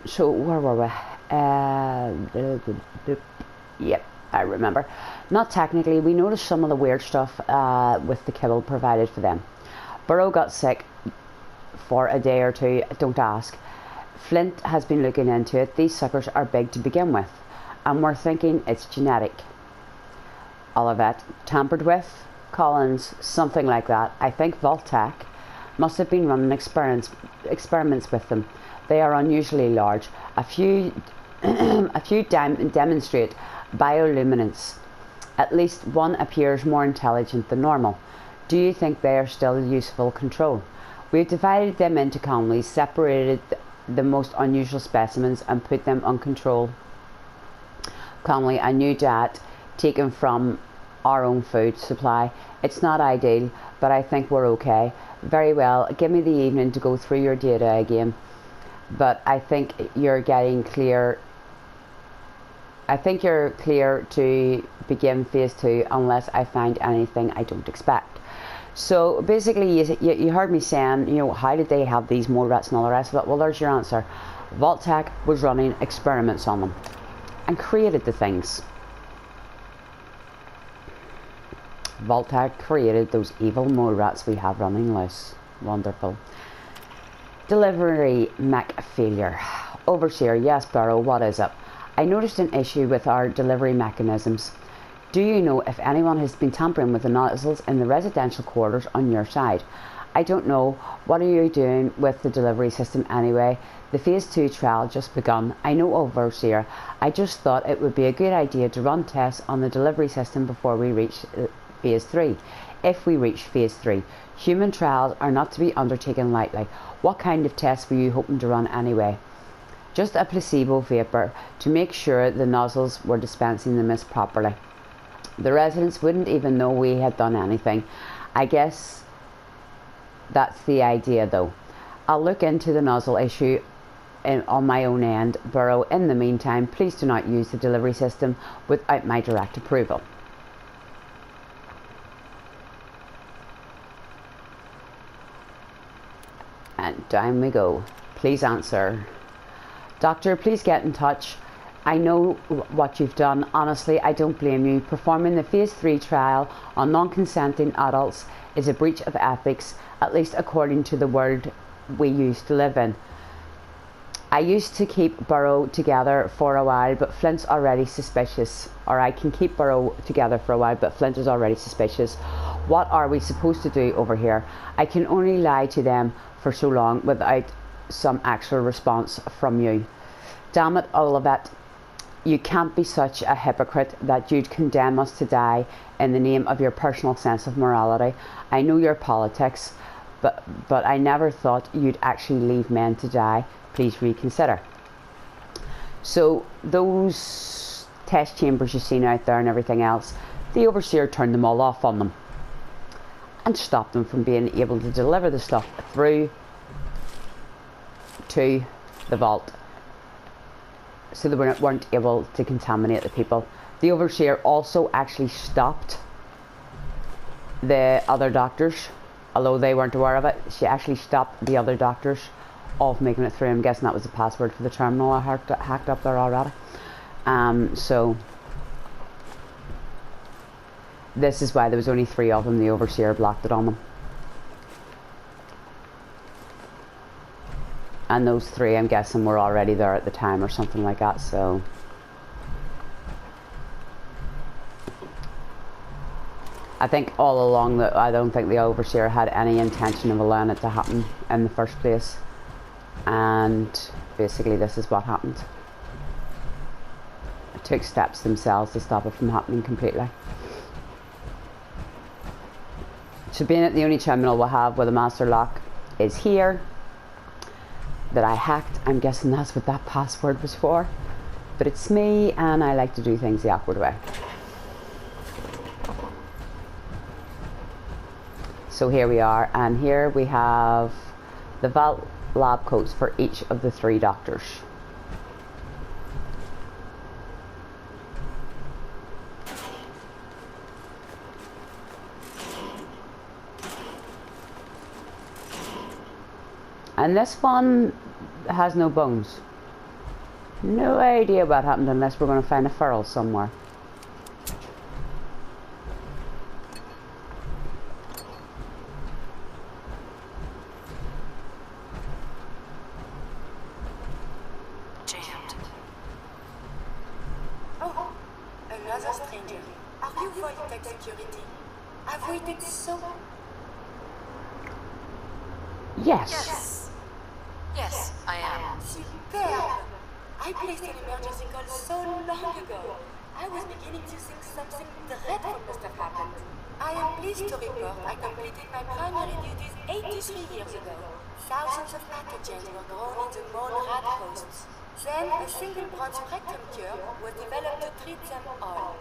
So where were we? Yep, I remember. Not technically. We noticed some of the weird stuff with the kibble provided for them. Burrow got sick for a day or two. Don't ask. Flint has been looking into it. These suckers are big to begin with, and we're thinking it's genetic. Olivet, tampered with? Collins, something like that. I think Vault-Tec must have been running experiments with them. They are unusually large. A few demonstrate bioluminescence. At least one appears more intelligent than normal. Do you think they are still useful control? We've divided them into colonies, separated the most unusual specimens, and put them on control colony, a new diet taken from our own food supply. It's not ideal, but I think we're okay. Very well, give me the evening to go through your data again. But I think you're clear to begin phase 2 unless I find anything I don't expect. So basically, you heard me saying, how did they have these mole rats and all the rest of it? Well, there's your answer. Vault-Tec was running experiments on them and created the things. Vault-Tec created those evil mole rats we have running loose. Wonderful. Delivery mech failure. Overseer, yes, Burrow, what is it? I noticed an issue with our delivery mechanisms. Do you know if anyone has been tampering with the nozzles in the residential quarters on your side? I don't know. What are you doing with the delivery system anyway? The phase 2 trial just begun. I know, Overseer. I just thought it would be a good idea to run tests on the delivery system before we reach phase 3. If we reach phase 3, human trials are not to be undertaken lightly. What kind of tests were you hoping to run anyway? Just a placebo vapor to make sure the nozzles were dispensing the mist properly. The residents wouldn't even know we had done anything. I guess that's the idea though. I'll look into the nozzle issue on my own end, Burrow. In the meantime, please do not use the delivery system without my direct approval. And down we go. Please answer. Doctor, please get in touch. I know what you've done. Honestly, I don't blame you. Performing the phase 3 trial on non-consenting adults is a breach of ethics, at least according to the world we used to live in. I used to keep Burrow together for a while, but Flint's already suspicious. Or I can keep Burrow together for a while, but Flint is already suspicious. What are we supposed to do over here? I can only lie to them for so long without some actual response from you. Damn it, Olivet. You can't be such a hypocrite that you'd condemn us to die in the name of your personal sense of morality. I know your politics, but I never thought you'd actually leave men to die. Please reconsider. So those test chambers you've seen out there and everything else, the Overseer turned them all off on them and stopped them from being able to deliver the stuff through to the vault, so they weren't able to contaminate the people. The Overseer also actually stopped the other doctors, although they weren't aware of it. She actually stopped the other doctors of making it through. I'm guessing that was the password for the terminal I hacked up there already. So this is why there was only 3 of them. The Overseer blocked it on them. And those 3, I'm guessing, were already there at the time or something like that, so. I think all along that I don't think the Overseer had any intention of allowing it to happen in the first place. And basically this is what happened. It took steps themselves to stop it from happening completely. So being that the only terminal we'll have with a master lock is here, that I hacked, I'm guessing that's what that password was for. But it's me, and I like to do things the awkward way. So here we are, and here we have the vault lab coats for each of the 3 doctors. And this one, has no bones. No idea what happened unless we're going to find a ferrule somewhere. Jammed. Oh, another stranger. Are you Voitech security? I've waited so... Yes. Yes, I am. Superb! I placed an emergency call so long ago. I was beginning to think something dreadful must have happened. I am pleased to report I completed my primary duties 83 years ago. Thousands of pathogens were grown in the mole rat hosts. Then a single branch rectum cure was developed to treat them all.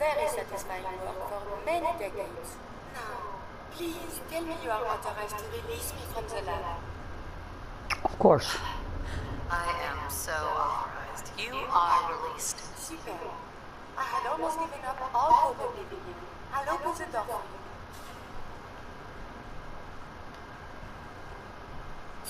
Very satisfying work for many decades. Now, please tell me you are authorized to release me from the lab. Of course. I am so authorized. You are released. Super. I had almost given up all hope of leaving you. I'll open the door for you.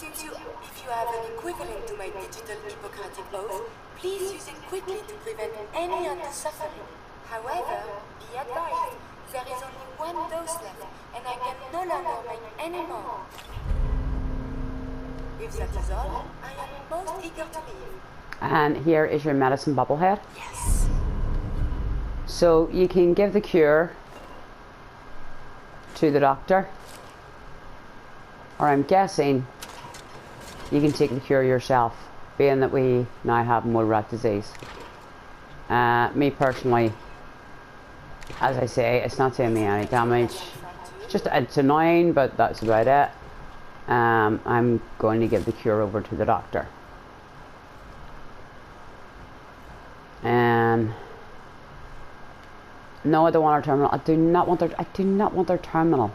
If you have an equivalent to my digital Hippocratic oath, please use it quickly to prevent any undue suffering. However, be advised, there is only one dose left, and I can no longer make any more. If that is all, I am most eager to leave. And here is your medicine bubblehead. Yes. So you can give the cure to the doctor, or I'm guessing you can take the cure yourself, being that we now have mole rat disease. Me personally, as I say, it's not doing me any damage. It's annoying, but that's about it. I'm going to give the cure over to the doctor. No, I don't want our terminal. I do not want their terminal.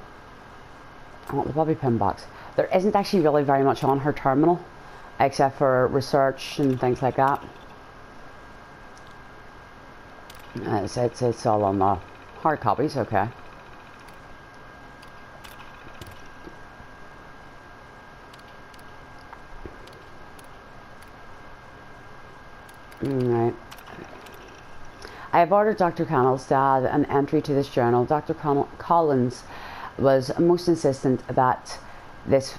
I want the bobby pin box. There isn't actually really very much on her terminal, except for research and things like that. It's all on the hard copies, okay. Right. I have ordered Dr. Connell's dad an entry to this journal. Dr. Collins was most insistent that this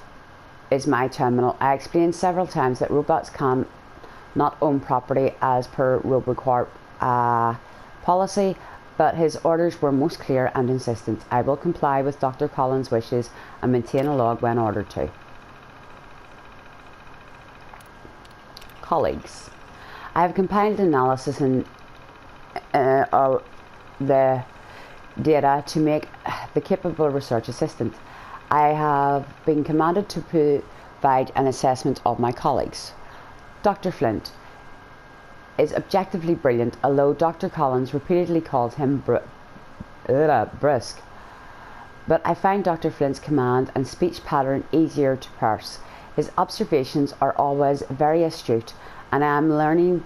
is my terminal. I explained several times that robots can not own property as per RoboCorp policy, but his orders were most clear and insistent. I will comply with Dr. Collins' wishes and maintain a log when ordered to. Colleagues, I have compiled analysis of the data to make the capable research assistant. I have been commanded to provide an assessment of my colleagues. Dr. Flint is objectively brilliant, although Dr. Collins repeatedly called him brusque. But I find Dr. Flint's command and speech pattern easier to parse. His observations are always very astute, and I am learning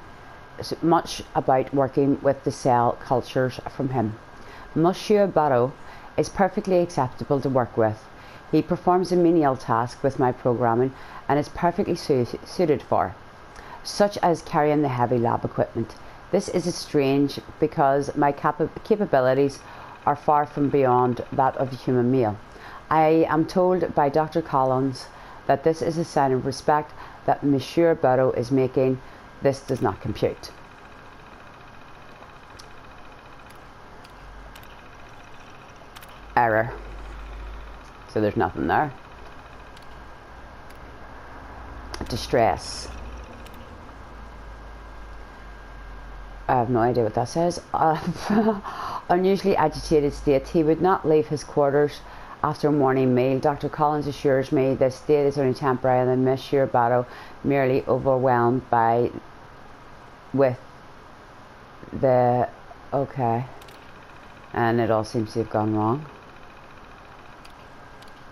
much about working with the cell cultures from him. Monsieur Barrow is perfectly acceptable to work with. He performs a menial task with my programming and is perfectly suited for, such as carrying the heavy lab equipment. This is strange because my capabilities are far from beyond that of a human male. I am told by Dr. Collins that this is a sign of respect that Monsieur Barrow is making. This does not compute. Error. So there's nothing there. Distress. I have no idea what that says. Unusually agitated state. He would not leave his quarters after a morning meal. Dr. Collins assures me this state is only temporary and that Monsieur Barrow merely overwhelmed with the... Okay. And it all seems to have gone wrong.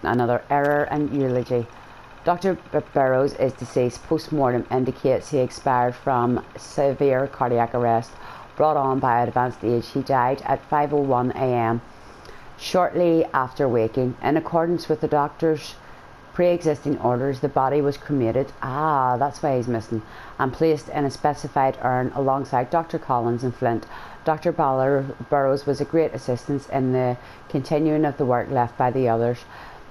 Another error and eulogy. Dr. Burrows is deceased. Post-mortem indicates he expired from severe cardiac arrest brought on by advanced age. He died at 5:01 a.m. shortly after waking. In accordance with the doctor's pre-existing orders, the body was cremated, that's why he's missing, and placed in a specified urn alongside Dr. Collins and Flint. Dr. Burrows was a great assistance in the continuing of the work left by the others.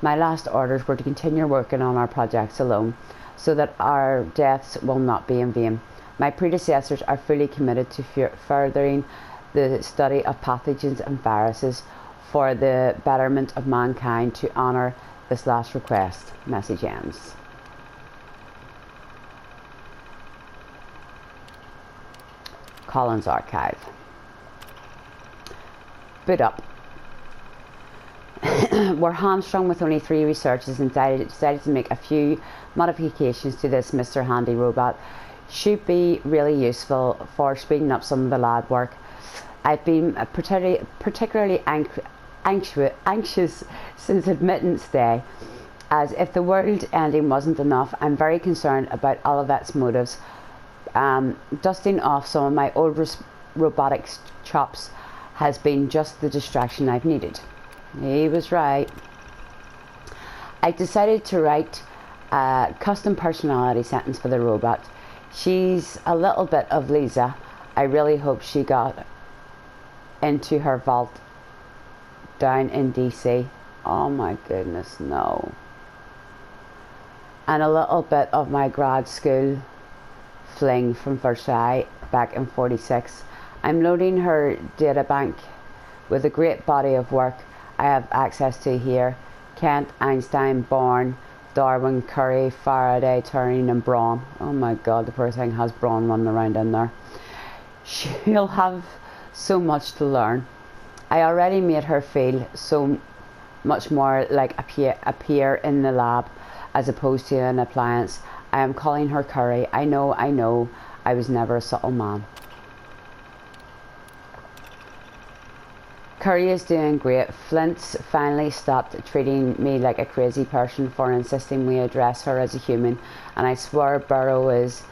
My last orders were to continue working on our projects alone, so that our deaths will not be in vain. My predecessors are fully committed to furthering the study of pathogens and viruses for the betterment of mankind. To honour this last request, message ends. Collins Archive. Boot up. We're hamstrung with only 3 researchers and decided to make a few modifications to this Mr. Handy robot. Should be really useful for speeding up some of the lab work. I've been particularly anxious since admittance day, as if the world ending wasn't enough, I'm very concerned about Olivet's motives. Dusting off some of my old robotics chops has been just the distraction I've needed. He was right. I decided to write a custom personality sentence for the robot. She's a little bit of Lisa. I really hope she got into her vault down in DC. Oh my goodness, no. And a little bit of my grad school fling from Versailles back in 46. I'm loading her data bank with a great body of work I have access to here. Kent, Einstein, Bourne, Darwin, Curie, Faraday, Turing and Braun. Oh my god, the poor thing has Braun running around in there. She'll have so much to learn. I already made her feel so much more like a peer in the lab as opposed to an appliance. I am calling her Curie. I know, I was never a subtle man. Curie is doing great. Flint's finally stopped treating me like a crazy person for insisting we address her as a human, and I swear Burrow is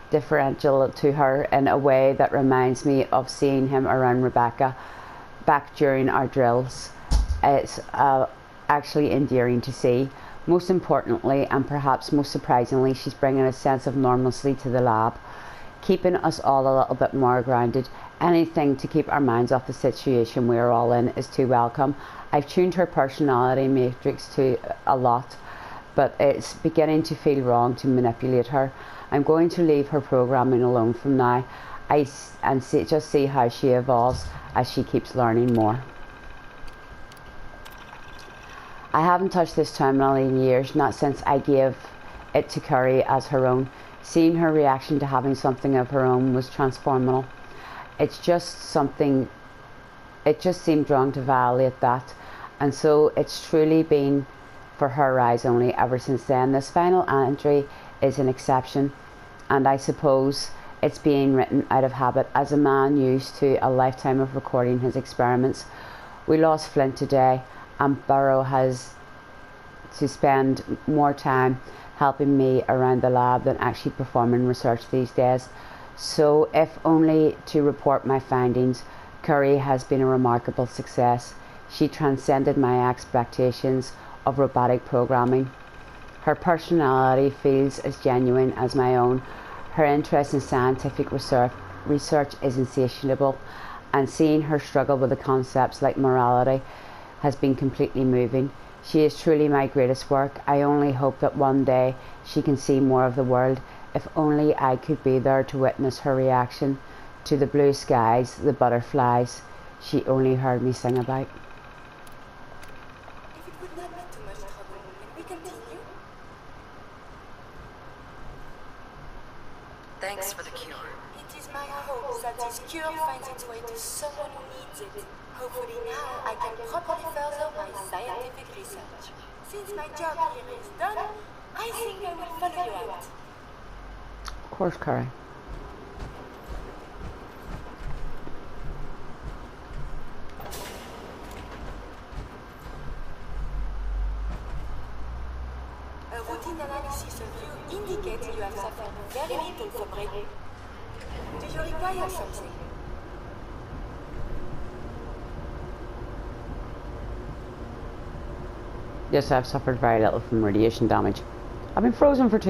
differential to her in a way that reminds me of seeing him around Rebecca back during our drills. It's actually endearing to see. Most importantly, and perhaps most surprisingly, she's bringing a sense of normalcy to the lab, keeping us all a little bit more grounded. Anything to keep our minds off the situation we are all in is too welcome. I've tuned her personality matrix to a lot, but it's beginning to feel wrong to manipulate her. I'm going to leave her programming alone from now and just see how she evolves as she keeps learning more. I haven't touched this terminal in years, not since I gave it to Curie as her own. Seeing her reaction to having something of her own was transformational. It just seemed wrong to violate that, and so it's truly been for her eyes only ever since then. This final entry is an exception, and I suppose it's being written out of habit. As a man used to a lifetime of recording his experiments, we lost Flint today, and Burrow has to spend more time helping me around the lab than actually performing research these days. So, if only to report my findings, Curie has been a remarkable success. She transcended my expectations of robotic programming. Her personality feels as genuine as my own. Her interest in scientific research is insatiable, and seeing her struggle with the concepts like morality has been completely moving. She is truly my greatest work. I only hope that one day she can see more of the world. If only I could be there to witness her reaction to the blue skies, the butterflies she only heard me sing about. If it would not be too much trouble, can we continue? Thanks for the cure. It is my hope that this cure finds its way to someone who needs it. Hopefully now I can properly further my scientific research. Since my job here is done, I think I will follow you out. Of course, Curie. A routine analysis of you indicates you have suffered very little from brain. Do you require something? Yes, I've suffered very little from radiation damage. I've been frozen for 2